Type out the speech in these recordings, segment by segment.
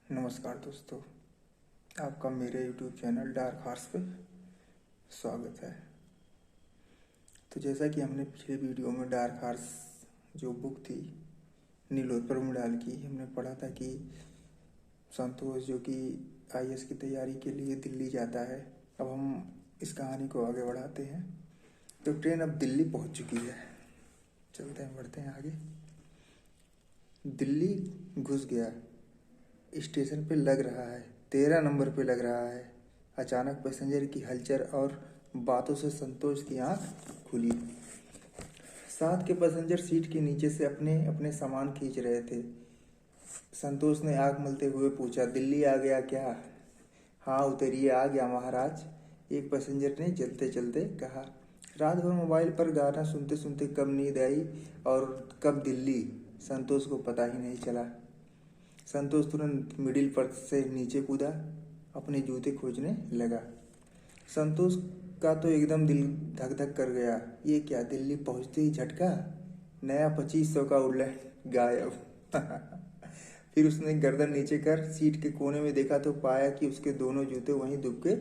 नमस्कार दोस्तों, आपका मेरे YouTube चैनल डार्क हॉर्स पे स्वागत है। तो जैसा कि हमने पिछले वीडियो में डार्क हॉर्स जो बुक थी नीलोत्पल मृणाल की, हमने पढ़ा था कि संतोष जो कि आईएएस की तैयारी के लिए दिल्ली जाता है। अब हम इस कहानी को आगे बढ़ाते हैं। तो ट्रेन अब दिल्ली पहुंच चुकी है। चलते हैं, बढ़ते हैं आगे। दिल्ली घुस गया, स्टेशन पे लग रहा है, 13 नंबर पे लग रहा है। अचानक पैसेंजर की हलचल और बातों से संतोष की आंख खुली। साथ के पैसेंजर सीट के नीचे से अपने अपने सामान खींच रहे थे। संतोष ने आंख मलते हुए पूछा, दिल्ली आ गया क्या? हाँ उतरिए, आ गया महाराज, एक पैसेंजर ने चलते चलते कहा। रात भर मोबाइल पर गाना सुनते सुनते कब नींद आई और कब दिल्ली, संतोष को पता ही नहीं चला। संतोष तुरंत मिडिल बर्थ से नीचे कूदा, अपने जूते खोजने लगा। संतोष का तो एकदम दिल धक धक कर गया। ये क्या, दिल्ली पहुंचते ही झटका, नया 2500 का उल्लट गायब। फिर उसने गर्दन नीचे कर सीट के कोने में देखा तो पाया कि उसके दोनों जूते वहीं दुबके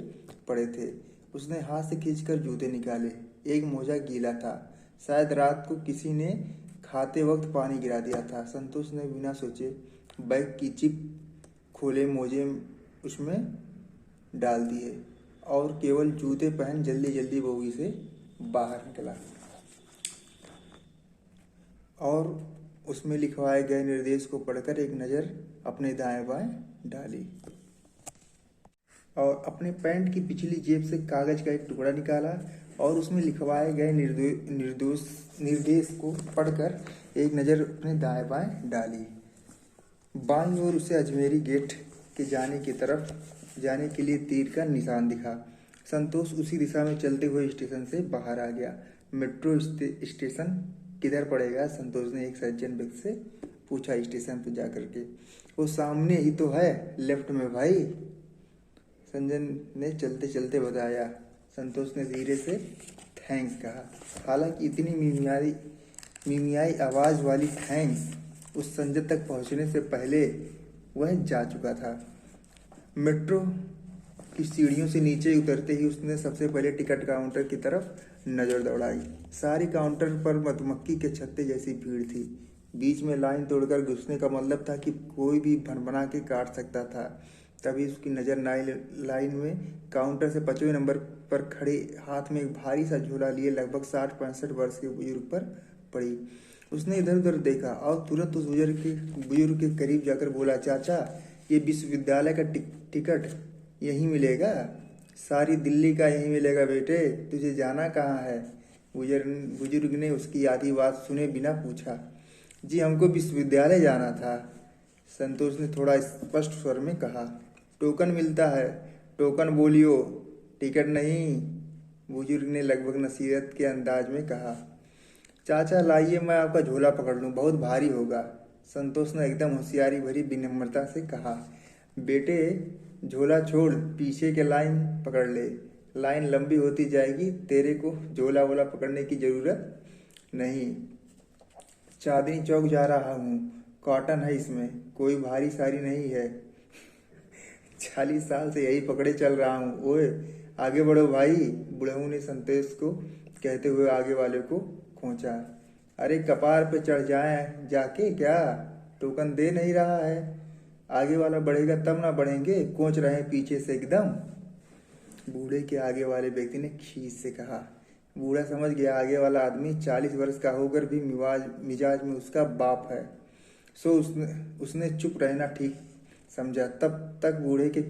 पड़े थे। उसने हाथ से खींचकर जूते निकाले। एक मोजा गीला था, शायद रात को किसी ने खाते वक्त पानी गिरा दिया था। संतोष ने बिना सोचे बैग की चिप खोले, मोजे उसमें डाल दिए और केवल जूते पहन जल्दी जल्दी बोगी से बाहर निकला और उसमें लिखवाए गए निर्देश को पढ़कर एक नज़र अपने दाएं बाएं डाली और अपने पैंट की पिछली जेब से कागज का एक टुकड़ा निकाला और उसमें लिखवाए गए निर्देश को पढ़कर एक नज़र अपने दाएं बाएं डाली। बाईं ओर उसे अजमेरी गेट के जाने के लिए तीर का निशान दिखा। संतोष उसी दिशा में चलते हुए स्टेशन से बाहर आ गया। मेट्रो स्टेशन किधर पड़ेगा? संतोष ने एक सज्जन व्यक्ति से पूछा स्टेशन पर जाकर के। वो सामने ही तो है, लेफ्ट में भाई, संजन ने चलते चलते बताया। संतोष ने धीरे से थैंक्स कहा। हालांकि इतनी मीमियाई आवाज वाली थैंक्स उस संजय तक पहुंचने से पहले वह जा चुका था। मेट्रो की सीढ़ियों से नीचे उतरते ही उसने सबसे पहले टिकट काउंटर की तरफ नजर दौड़ाई। सारी काउंटर पर मधुमक्खी के छत्ते जैसी भीड़ थी। बीच में लाइन तोड़कर घुसने का मतलब था कि कोई भी भनभना के काट सकता था। तभी उसकी नज़र लाइन में काउंटर से 5वें नंबर पर खड़े हाथ में एक भारी सा झोला लिए लगभग 60-65 वर्ष के बुजुर्ग पर पड़ी। उसने इधर उधर देखा और तुरंत उस बुजुर्ग के करीब जाकर बोला, चाचा ये विश्वविद्यालय का टिकट यहीं मिलेगा? सारी दिल्ली का यहीं मिलेगा बेटे, तुझे जाना कहाँ है? बुजुर्ग ने उसकी आधी बात सुने बिना पूछा। जी हमको विश्वविद्यालय जाना था, संतोष ने थोड़ा स्पष्ट स्वर में कहा। टोकन मिलता है, टोकन बोलियो, टिकट नहीं, बुजुर्ग ने लगभग नसीहत के अंदाज में कहा। चाचा लाइए, मैं आपका झोला पकड़ लूँ, बहुत भारी होगा, संतोष ने एकदम होशियारी भरी विनम्रता से कहा। बेटे झोला छोड़, पीछे के लाइन पकड़ ले, लाइन लंबी होती जाएगी, तेरे को झोला वोला पकड़ने की जरूरत नहीं। चांदनी चौक जा रहा हूँ, कॉटन है इसमें, कोई भारी सारी नहीं है। 40 साल से यही पकड़े चल रहा हूँ। ओए आगे बढ़ो भाई, बुढ़ऊ ने संतोष को कहते हुए आगे वाले को खोचा। अरे कपार पे चढ़ जाए जाके क्या, टोकन दे नहीं रहा है, आगे वाला बढ़ेगा तब ना बढ़ेंगे, कोच रहे पीछे से एकदम, बूढ़े के आगे वाले व्यक्ति ने खींच से कहा। बूढ़ा समझ गया आगे वाला आदमी 40 वर्ष का होकर भी मिजाज में उसका बाप है, सो उसने चुप रहना ठीक समझा। तब तक बूढ़े के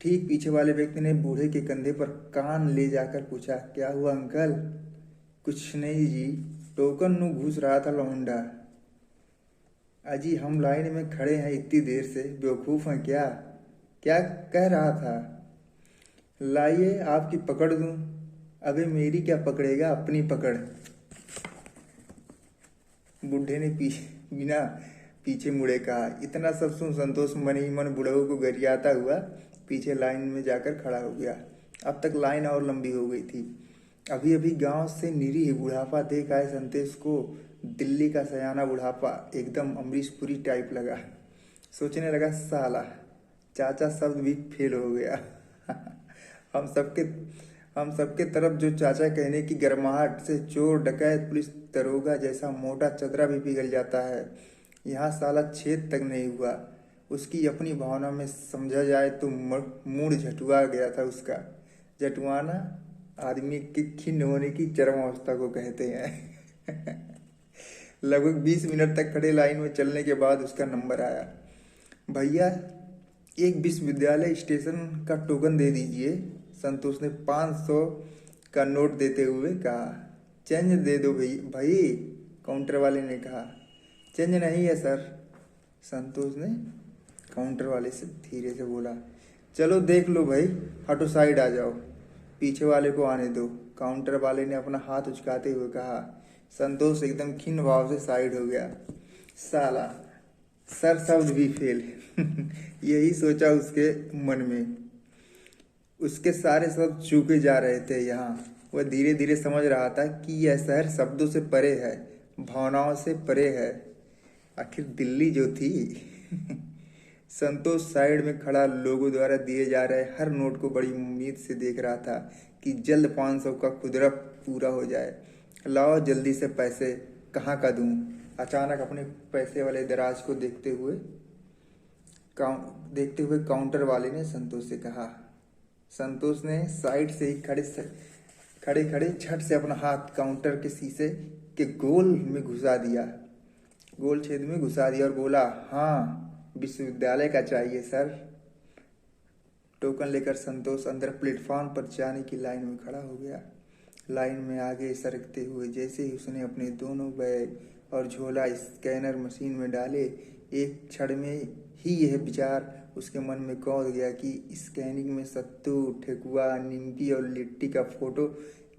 ठीक पीछे वाले व्यक्ति ने बूढ़े के कंधे पर कान ले जाकर पूछा, क्या हुआ अंकल? कुछ नहीं जी, टोकन नु घुस रहा था लौंडा। अजी हम लाइन में खड़े हैं इतनी देर से, बेवकूफ हैं क्या? क्या कह रहा था? लाइए आपकी पकड़ दूं। अबे मेरी क्या पकड़ेगा, अपनी पकड़। बूढ़े ने बिना पीछे मुड़े कहा। इतना सब सुन संतोष मन ही मन बुढ़ऊ को गरियाता हुआ पीछे लाइन में जाकर खड़ा हो गया। अब तक लाइन और लंबी हो गई थी। अभी अभी गांव से निरीह बुढ़ापा देख आए संतोष को दिल्ली का सयाना बुढ़ापा एकदम अमरीशपुरी टाइप लगा। सोचने लगा साला चाचा शब्द भी फेल हो गया। हम सबके हम सबके तरफ जो चाचा कहने की गर्माहट से चोर डकैत पुलिस दरोगा जैसा मोटा चदरा भी पिघल जाता है, यहाँ साला छेद तक नहीं हुआ। उसकी अपनी भावना में समझा जाए तो मूड झटुआ गया था उसका। जटुआना आदमी के खिन्न होने की चरम अवस्था को कहते हैं। लगभग 20 मिनट तक खड़े लाइन में चलने के बाद उसका नंबर आया। भैया एक विश्वविद्यालय स्टेशन का टोकन दे दीजिए, संतोष ने 500 का नोट देते हुए कहा। चेंज दे दो भाई, काउंटर वाले ने कहा। चेंज नहीं है सर, संतोष ने काउंटर वाले से धीरे से बोला। चलो देख लो भाई, हटो साइड आ जाओ, पीछे वाले को आने दो, काउंटर वाले ने अपना हाथ उचकाते हुए कहा। संतोष एकदम खिन्न भाव से साइड हो गया। साला सर शब्द भी फेल। यही सोचा उसके मन में। उसके सारे शब्द चूके जा रहे थे। यहाँ वह धीरे धीरे समझ रहा था कि यह शहर शब्दों से परे है, भावनाओं से परे है। आखिर दिल्ली जो थी। संतोष साइड में खड़ा लोगों द्वारा दिए जा रहे हर नोट को बड़ी उम्मीद से देख रहा था कि जल्द 500 का खुदरा पूरा हो जाए। लाओ जल्दी से पैसे, कहाँ का दूं? अचानक अपने पैसे वाले दराज को देखते हुए काउंटर वाले ने संतोष से कहा। संतोष ने साइड से ही खड़े खड़े झट से अपना हाथ काउंटर के शीशे के गोल छेद में घुसा दिया और बोला, हाँ विश्वविद्यालय का चाहिए सर। टोकन लेकर संतोष अंदर प्लेटफॉर्म पर जाने की लाइन में खड़ा हो गया। लाइन में आगे सरकते हुए जैसे ही उसने अपने दोनों बैग और झोला स्कैनर मशीन में डाले, एक क्षण में ही यह विचार उसके मन में कौंध गया कि स्कैनिंग में सत्तू, ठेकुआ, निमकी और लिट्टी का फोटो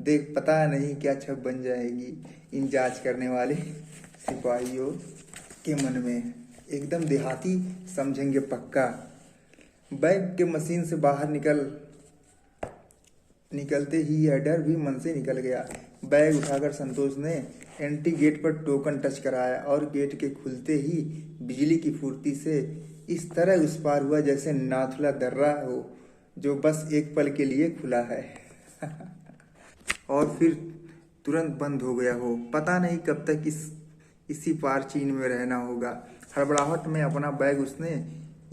देख पता नहीं क्या छप बन जाएगी इन जांच करने वाले सिपाहियों के मन में। एकदम देहाती समझेंगे पक्का। बैग के मशीन से बाहर निकलते ही यह डर भी मन से निकल गया। बैग उठाकर संतोष ने एंट्री गेट पर टोकन टच कराया और गेट के खुलते ही बिजली की फुर्ती से इस तरह उस पार हुआ जैसे नाथुला दर्रा हो जो बस एक पल के लिए खुला है। और फिर तुरंत बंद हो गया हो। पता नहीं कब तक इसी पार चीन में रहना होगा। हड़बड़ाहट में अपना बैग उसने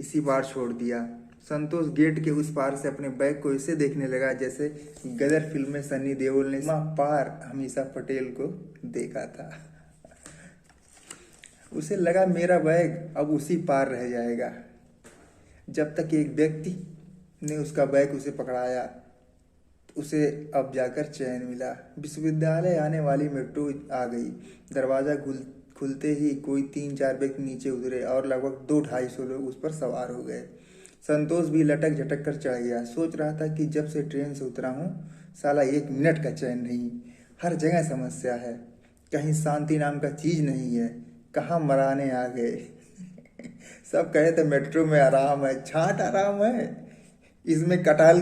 इसी पार छोड़ दिया। संतोष गेट के उस पार से अपने बैग को ऐसे देखने लगा जैसे गदर फिल्म में सन्नी देओल ने पार हमेशा पटेल को देखा था। उसे लगा मेरा बैग अब उसी पार रह जाएगा। जब तक एक व्यक्ति ने उसका बैग उसे पकड़ाया, उसे अब जाकर चैन मिला। विश्वविद्यालय आने वाली मेट्रो आ गई। दरवाजा खुलते ही कोई 3-4 व्यक्ति नीचे उतरे और लगभग 200-250 लोग उस पर सवार हो गए। संतोष भी लटक झटक कर चढ़ गया। सोच रहा था कि जब से ट्रेन से उतरा हूँ साला 1 मिनट का चैन नहीं। हर जगह समस्या है, कहीं शांति नाम का चीज नहीं है। कहाँ मराने आ गए। सब कहे थे मेट्रो में आराम है, छाट आराम है। इसमें कटहल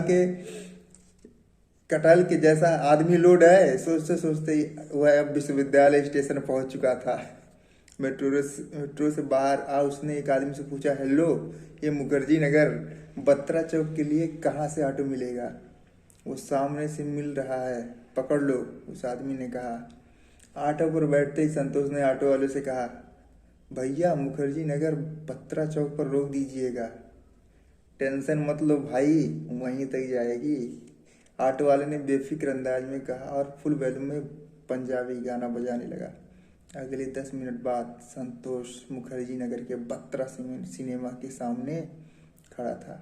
के जैसा आदमी लोड है। सोचते सोचते वह अब विश्वविद्यालय स्टेशन पहुंच चुका था। मेट्रो से बाहर आ उसने एक आदमी से पूछा, हेलो, ये मुखर्जी नगर बत्रा चौक के लिए कहाँ से ऑटो मिलेगा? वो सामने से मिल रहा है, पकड़ लो, उस आदमी ने कहा। ऑटो पर बैठते ही संतोष ने ऑटो वाले से कहा, भैया मुखर्जी नगर बत्रा चौक पर रोक दीजिएगा। टेंशन मत लो भाई, वहीं तक जाएगी, ऑटो वाले ने बेफिक्र अंदाज में कहा और फुल वॉल्यूम में पंजाबी गाना बजाने लगा। अगले 10 मिनट बाद संतोष मुखर्जी नगर के बत्रा सिनेमा के सामने खड़ा था।